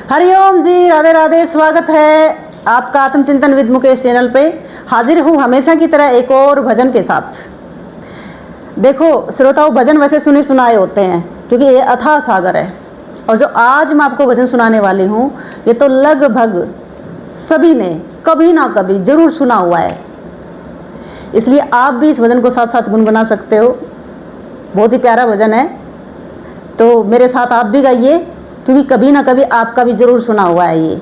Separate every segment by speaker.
Speaker 1: हरिओम जी, राधे राधे। स्वागत है आपका आत्मचिंतन विद मुकेश चैनल पे। हाजिर हूँ हमेशा की तरह एक और भजन के साथ। देखो श्रोताओं, भजन वैसे सुने सुनाए होते हैं क्योंकि ये अथाह सागर है, और जो आज मैं आपको भजन सुनाने वाली हूँ ये तो लगभग सभी ने कभी ना कभी जरूर सुना हुआ है, इसलिए आप भी इस भजन को साथ साथ गुनगुना सकते हो। बहुत ही प्यारा भजन है, तो मेरे साथ आप भी गाइए क्योंकि कभी ना कभी आपका भी जरूर सुना हुआ है ये,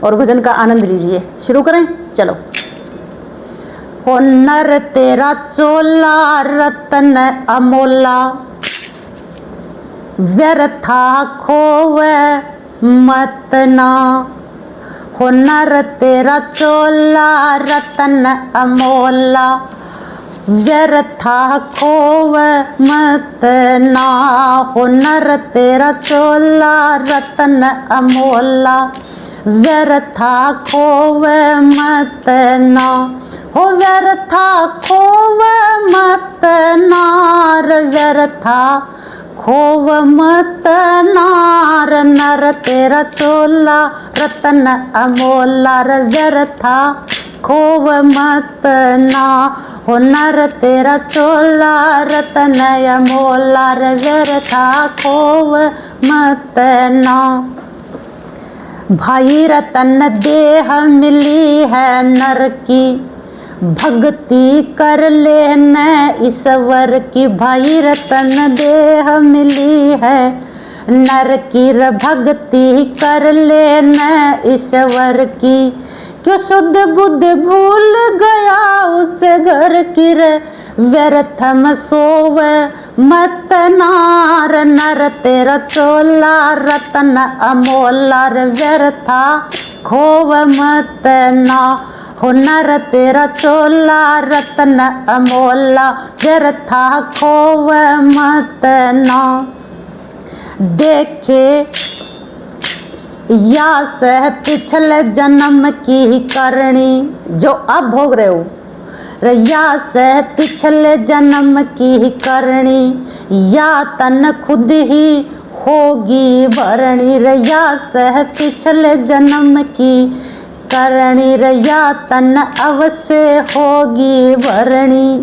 Speaker 1: और भजन का आनंद लीजिए। शुरू करें, चलो। हो नर तेरा चोला रतन अमोला, व्यर्था खोवे मत ना। हो नर तेरा चोला रतन अमोला, व्यर्था खोव मत ना। हो नर तेरा चोला रतन अमोला, व्यर्था खोव मत ना। हो व्यर्था खोव मत नार, व्यर्था खोव मत नार। नर तेरा चोला रतन अमोला, व्यर्था खोव मत ना। हो नर तेरा चोला रतन अमोला, व्यर्था खोव मत ना। भाई रतन देह मिली है नर की, भक्ति कर ले न ईश्वर की। भाई रतन देह मिली है नर की, भक्ति कर ले न ईश्वर की। क्यों शुद्ध बुद्ध भूल गया उस घर की रे, व्यर्थ में सोव मत नार। नर तेरा चोला रतन अमोला, व्यर्था खोव मत ना। हो नर तेरा चोला रतन अमोला, व्यर्था खोव मत ना। देखे या सह पिछले जन्म की करनी, जो अब भोग रहे हो, या सह पिछले जन्म की करनी। या तन खुद ही होगी भरणी, या सह पिछले जन्म की करणी। या तन अवश्य होगी भरणी।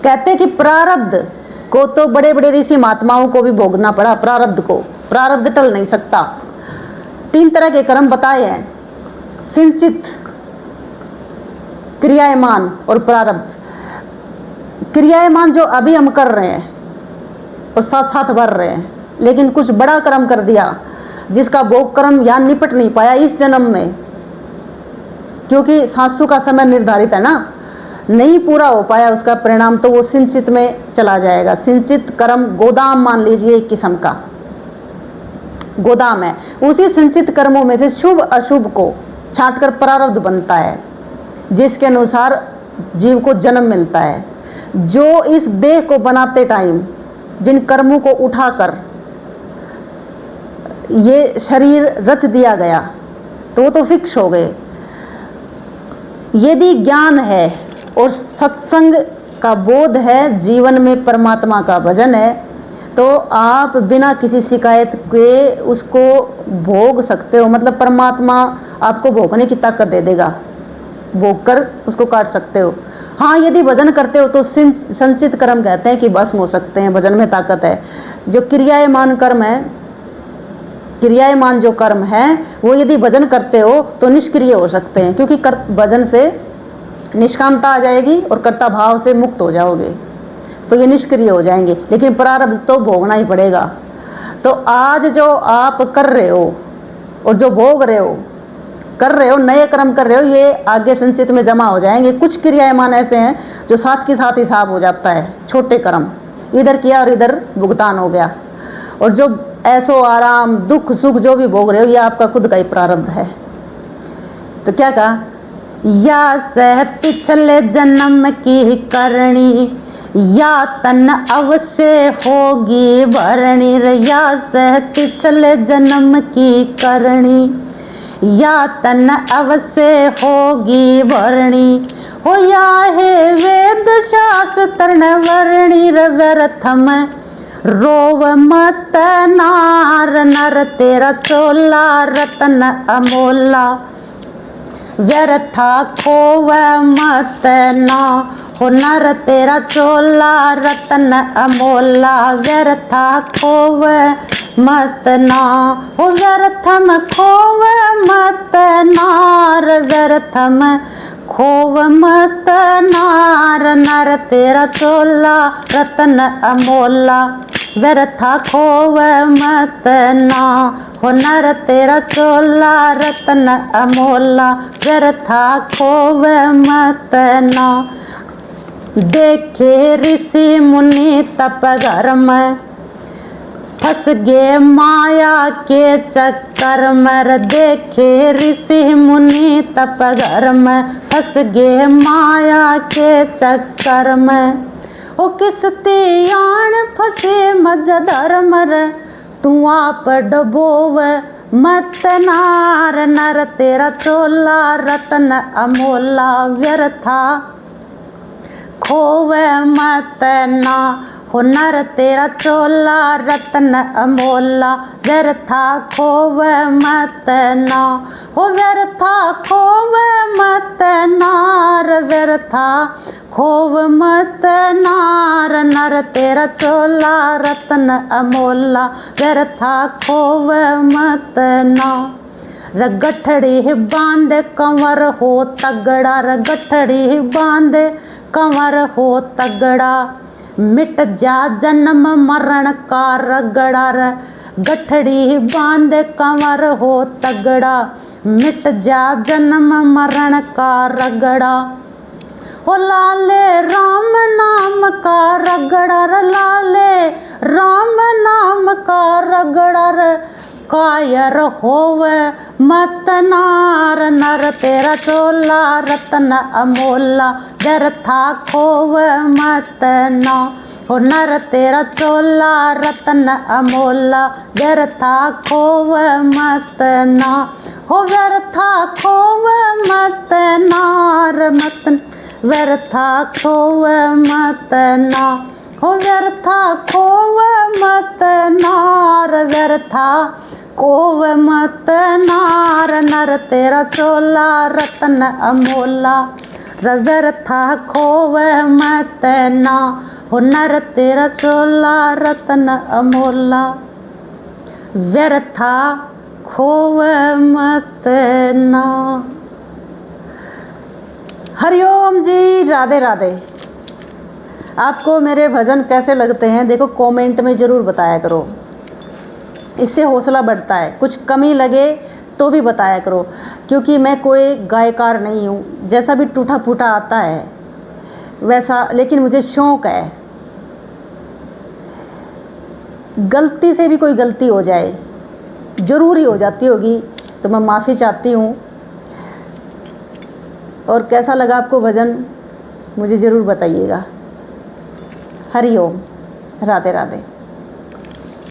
Speaker 1: कहते कि प्रारब्ध को तो बड़े बड़े ऋषि महात्माओं को भी भोगना पड़ा। प्रारब्ध को, प्रारब्ध टल नहीं सकता। 3 तरह के कर्म बताए हैं, सिंचित, क्रियायमान और प्रारब्ध। क्रियायमान जो अभी हम कर रहे हैं और साथ साथ भर रहे हैं, लेकिन कुछ बड़ा कर्म कर दिया जिसका भोग कर्म यहाँ निपट नहीं पाया इस जन्म में, क्योंकि सासू का समय निर्धारित है ना, नहीं पूरा हो पाया उसका परिणाम, तो वो सिंचित में चला जाएगा। सिंचित कर्म गोदाम मान लीजिए, एक किस्म का गोदाम है। उसी संचित कर्मों में से शुभ अशुभ को छांटकर प्रारब्ध बनता है, जिसके अनुसार जीव को जन्म मिलता है। जो इस देह को बनाते टाइम जिन कर्मों को उठाकर ये शरीर रच दिया गया, तो वो तो फिक्स हो गए। यदि ज्ञान है और सत्संग का बोध है, जीवन में परमात्मा का भजन है, तो आप बिना किसी शिकायत के उसको भोग सकते हो। मतलब परमात्मा आपको भोगने की ताकत दे देगा, भोग कर उसको काट सकते हो। हाँ, यदि भजन करते हो तो संचित कर्म कहते हैं कि भस्म हो सकते हैं, भजन में ताकत है। जो क्रियायमान कर्म है, क्रियायमान जो कर्म है वो यदि भजन करते हो तो निष्क्रिय हो सकते हैं, क्योंकि भजन से निष्कामता आ जाएगी और कर्ता भाव से मुक्त हो जाओगे, तो ये निष्क्रिय हो जाएंगे। लेकिन प्रारब्ध तो भोगना ही पड़ेगा। तो आज जो आप कर रहे हो और जो भोग रहे हो, कर रहे हो, नए कर्म कर रहे हो, ये आगे संचित में जमा हो जाएंगे। कुछ क्रियायमान ऐसे हैं जो साथ के साथ हिसाब हो जाता है, छोटे कर्म, इधर किया और इधर भुगतान हो गया। और जो ऐसो आराम, दुख सुख जो भी भोग रहे हो, ये आपका खुद का ही प्रारब्ध है। तो क्या कहा, या सह पिछले जन्म की करणी, या तन अवश्य होगी भरणी। या सह पिछले जन्म की करणी, या तन अवश्य होगी भरणी। हो या है वेद शास्त्र वर्णी, व्यर्थम रोव मत नार नर तेरा चोला रतन अमोला, व्यर्था खोव मत ना हो नर तेरा चोला रतन अमोला, व्यर्था खोव मत ना हो व्यर्थम खोव मत नार, व्यर्थम खोव मत नार नर तेरा चोला रतन अमोला, व्यर्था खोव मत ना हो नर तेरा चोला रतन अमोला, व्यर्था खोव मत ना। देखे ऋषि मुनि तप घर में फंस गे माया के चक्कर में, देखे ऋषि मुनि तप घर में फंस गे माया के चक्कर में, ओ किस त्याण फंसे मज धर्म रे, तू आप डबोव मत नार नर तेरा चोला रतन अमोला, व्यर्था खोव मत ना हो नर तेरा चोला रतन अमोला, व्यर्था खोव मत ना हो व्यर्था खोव मत नार, व्यर्था खोव मत नार नर तेरा चोला रतन अमोला, व्यर्था खोव मत ना। रगठड़ी बांध कंवर हो तगड़ा, रगठड़ी बांध कंवर हो तगड़ा, मिट जा जन्म मरण का रगड़ा रे, गठड़ी बांध कंवर हो तगड़ा, मिट जा जन्म मरण का रगड़ा, हो लाले राम नाम का रगड़ा रे, लाले राम नाम का रगड़ा रे, कायर होव मत नार नर तेरा चोला रतन अमोला, व्यर्था खोव मत ना हो नर तेरा चोला रतन अमोला, व्यर्था खोव मत ना हो व्यर्था खोव मत नार मत, व्यर्था खोव मत ना हो व्यर्था खोव मत नार, व्यर्था खोव मत नार नर तेरा चोला रतन अमोला, व्यर्था खोव मत ना हो नर तेरा चोला रतन अमोला, व्यर्था खोव मत ना। हरिओम जी, राधे राधे। आपको मेरे भजन कैसे लगते हैं देखो कमेंट में ज़रूर बताया करो, इससे हौसला बढ़ता है। कुछ कमी लगे तो भी बताया करो, क्योंकि मैं कोई गायकार नहीं हूँ, जैसा भी टूटा फूटा आता है वैसा, लेकिन मुझे शौक़ है। गलती से भी कोई गलती हो जाए, ज़रूरी हो जाती होगी, तो मैं माफ़ी चाहती हूँ। और कैसा लगा आपको भजन मुझे ज़रूर बताइएगा। हरि ओम, राधे राधे।